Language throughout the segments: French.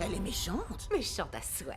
Elle est méchante. Méchante à souhait.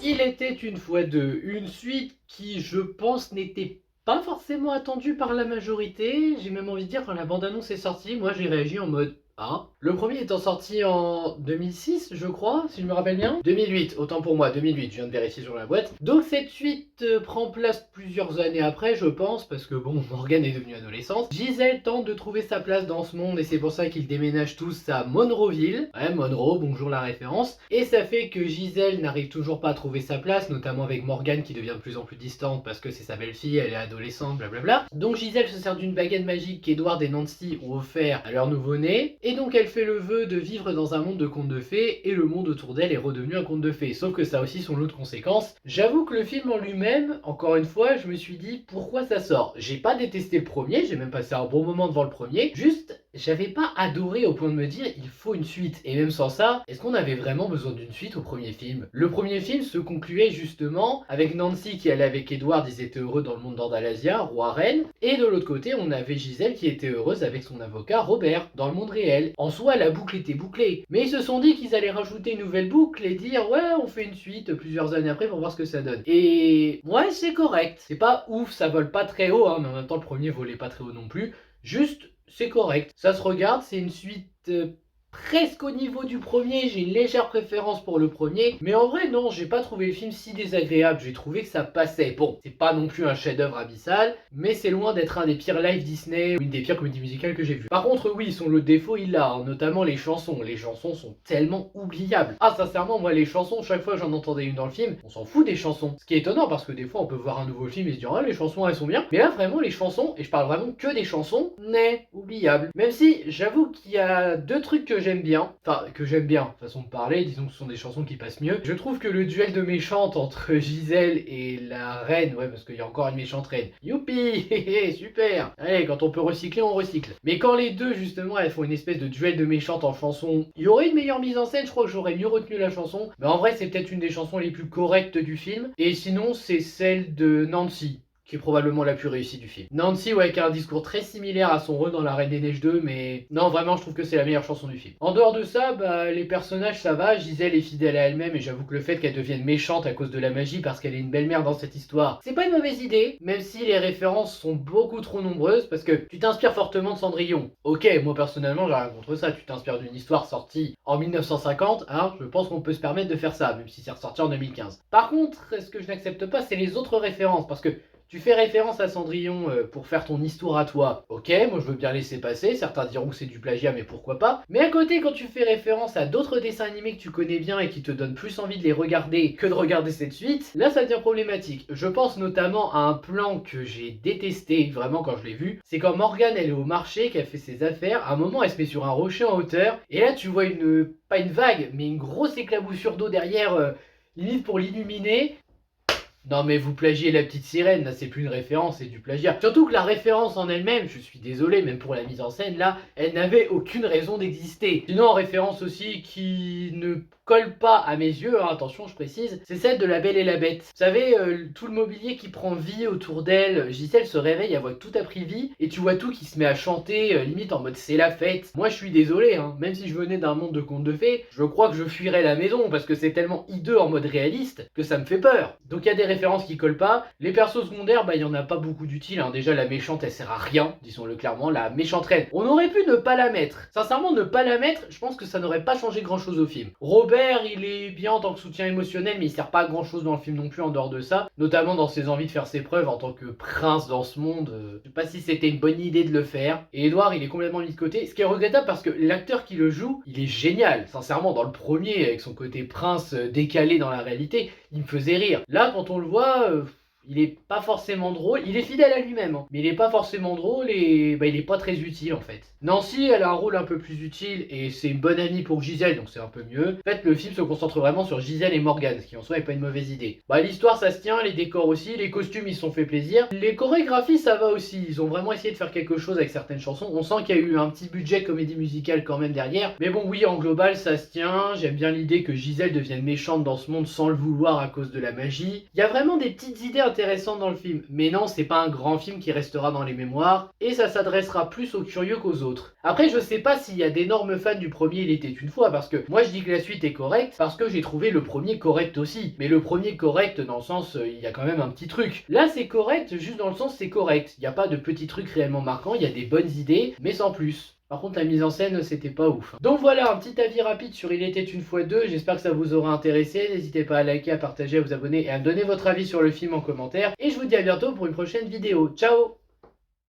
Il était une fois deux, une suite qui, je pense, n'était pas forcément attendue par la majorité. J'ai même envie de dire, quand la bande-annonce est sortie, moi j'ai réagi en mode ah. Le premier étant sorti en 2006, je crois, si je me rappelle bien. 2008, autant pour moi, 2008, je viens de vérifier sur la boîte. Donc cette suite prend place plusieurs années après, je pense, parce que bon, Morgane est devenue adolescente. Giselle tente de trouver sa place dans ce monde et c'est pour ça qu'ils déménagent tous à Monroeville. Ouais, Monroe, bonjour la référence. Et ça fait que Giselle n'arrive toujours pas à trouver sa place, notamment avec Morgane qui devient de plus en plus distante parce que c'est sa belle-fille, elle est adolescente, blablabla. Donc Giselle se sert d'une baguette magique qu'Edward et Nancy ont offert à leur nouveau-né. Et donc elle fait le vœu de vivre dans un monde de contes de fées et le monde autour d'elle est redevenu un conte de fées. Sauf que ça a aussi son lot de conséquences. J'avoue que le film en lui-même, encore une fois, je me suis dit pourquoi ça sort. J'ai pas détesté le premier, j'ai même passé un bon moment devant le premier. Juste, j'avais pas adoré au point de me dire il faut une suite. Et même sans ça, est-ce qu'on avait vraiment besoin d'une suite au premier film? Le premier film se concluait justement avec Nancy qui allait avec Edward, ils étaient heureux dans le monde d'Andalasia, roi-reine. Et de l'autre côté, on avait Giselle qui était heureuse avec son avocat Robert, dans le monde réel. En soi, la boucle était bouclée. Mais ils se sont dit qu'ils allaient rajouter une nouvelle boucle et dire ouais, on fait une suite plusieurs années après pour voir ce que ça donne. Et ouais, c'est correct. C'est pas ouf, ça vole pas très haut, hein, mais en même temps, le premier volait pas très haut non plus. Juste, c'est correct. Ça se regarde, c'est une suite presque au niveau du premier, j'ai une légère préférence pour le premier, mais en vrai non, j'ai pas trouvé le film si désagréable, j'ai trouvé que ça passait. Bon, c'est pas non plus un chef-d'œuvre abyssal, mais c'est loin d'être un des pires live Disney ou une des pires comédies musicales que j'ai vues. Par contre oui, son lot de défauts il l'a, hein, notamment les chansons sont tellement oubliables. Ah sincèrement, moi les chansons, chaque fois que j'en entendais une dans le film, on s'en fout des chansons. Ce qui est étonnant parce que des fois on peut voir un nouveau film et se dire ah les chansons elles sont bien, mais là vraiment les chansons, et je parle vraiment que des chansons, oubliables. Même si j'avoue qu'il y a deux trucs que j'aime bien, façon de parler, disons que ce sont des chansons qui passent mieux. Je trouve que le duel de méchantes entre Gisèle et la reine, ouais parce qu'il y a encore une méchante reine, youpi, super, allez quand on peut recycler on recycle. Mais quand les deux justement elles font une espèce de duel de méchantes en chanson, il y aurait une meilleure mise en scène, je crois que j'aurais mieux retenu la chanson, mais en vrai c'est peut-être une des chansons les plus correctes du film, et sinon c'est celle de Nancy, qui est probablement la plus réussie du film. Nancy, ouais, qui a un discours très similaire à son rôle dans La Reine des Neiges 2, mais non, vraiment, je trouve que c'est la meilleure chanson du film. En dehors de ça, bah, les personnages, ça va, Gisèle est fidèle à elle-même, et j'avoue que le fait qu'elle devienne méchante à cause de la magie, parce qu'elle est une belle-mère dans cette histoire, c'est pas une mauvaise idée, même si les références sont beaucoup trop nombreuses, parce que tu t'inspires fortement de Cendrillon. Ok, moi personnellement, j'ai rien contre ça, tu t'inspires d'une histoire sortie en 1950, hein, je pense qu'on peut se permettre de faire ça, même si c'est ressorti en 2015. Par contre, ce que je n'accepte pas, c'est les autres références, parce que tu fais référence à Cendrillon pour faire ton histoire à toi. Ok, moi je veux bien laisser passer, certains diront que c'est du plagiat, mais pourquoi pas. Mais à côté, quand tu fais référence à d'autres dessins animés que tu connais bien et qui te donnent plus envie de les regarder que de regarder cette suite, là ça devient problématique. Je pense notamment à un plan que j'ai détesté, vraiment quand je l'ai vu. C'est quand Morgane elle est au marché, qu'elle fait ses affaires, à un moment elle se met sur un rocher en hauteur, et là tu vois pas une vague, mais une grosse éclaboussure d'eau derrière, limite pour l'illuminer. Non mais vous plagiez la petite sirène, là c'est plus une référence, c'est du plagiat. Surtout que la référence en elle-même, je suis désolé, même pour la mise en scène là, elle n'avait aucune raison d'exister. Sinon en référence aussi qui ne colle pas à mes yeux, hein, attention je précise, c'est celle de La Belle et la Bête. Vous savez, tout le mobilier qui prend vie autour d'elle, Gisèle se réveille, elle voit que tout a pris vie, et tu vois tout qui se met à chanter, limite en mode c'est la fête. Moi je suis désolé, hein, même si je venais d'un monde de contes de fées, je crois que je fuirais la maison, parce que c'est tellement hideux en mode réaliste, que ça me fait peur. Donc il y a des références qui collent pas. Les persos secondaires, bah il y en a pas beaucoup d'utiles, hein. Déjà la méchante elle sert à rien, disons-le clairement, la méchante reine. On aurait pu ne pas la mettre. Sincèrement ne pas la mettre, je pense que ça n'aurait pas changé grand chose au film. Robert il est bien en tant que soutien émotionnel, mais il sert pas à grand chose dans le film non plus en dehors de ça, notamment dans ses envies de faire ses preuves en tant que prince dans ce monde. Je sais pas si c'était une bonne idée de le faire. Et Edward il est complètement mis de côté, ce qui est regrettable parce que l'acteur qui le joue, il est génial. Sincèrement dans le premier avec son côté prince décalé dans la réalité, il me faisait rire. Là quand on le voit, il est pas forcément drôle, il est fidèle à lui-même, hein, mais il est pas forcément drôle et bah, il est pas très utile en fait. Nancy, elle a un rôle un peu plus utile et c'est une bonne amie pour Gisèle, donc c'est un peu mieux. En fait, le film se concentre vraiment sur Gisèle et Morgane, ce qui en soi est pas une mauvaise idée. Bah, l'histoire ça se tient, les décors aussi, les costumes ils se sont fait plaisir. Les chorégraphies ça va aussi, ils ont vraiment essayé de faire quelque chose avec certaines chansons. On sent qu'il y a eu un petit budget comédie musicale quand même derrière. Mais bon, oui, en global ça se tient. J'aime bien l'idée que Gisèle devienne méchante dans ce monde sans le vouloir à cause de la magie. Il y a vraiment des petites idées intéressante dans le film. Mais non, c'est pas un grand film qui restera dans les mémoires, et ça s'adressera plus aux curieux qu'aux autres. Après, je sais pas s'il y a d'énormes fans du premier Il était une fois, parce que moi je dis que la suite est correcte, parce que j'ai trouvé le premier correct aussi. Mais le premier correct dans le sens, il y a quand même un petit truc. Là c'est correct, juste dans le sens c'est correct. Il n'y a pas de petits trucs réellement marquants, il y a des bonnes idées, mais sans plus. Par contre, la mise en scène, c'était pas ouf. Donc voilà, un petit avis rapide sur Il était une fois deux. J'espère que ça vous aura intéressé. N'hésitez pas à liker, à partager, à vous abonner et à me donner votre avis sur le film en commentaire. Et je vous dis à bientôt pour une prochaine vidéo. Ciao!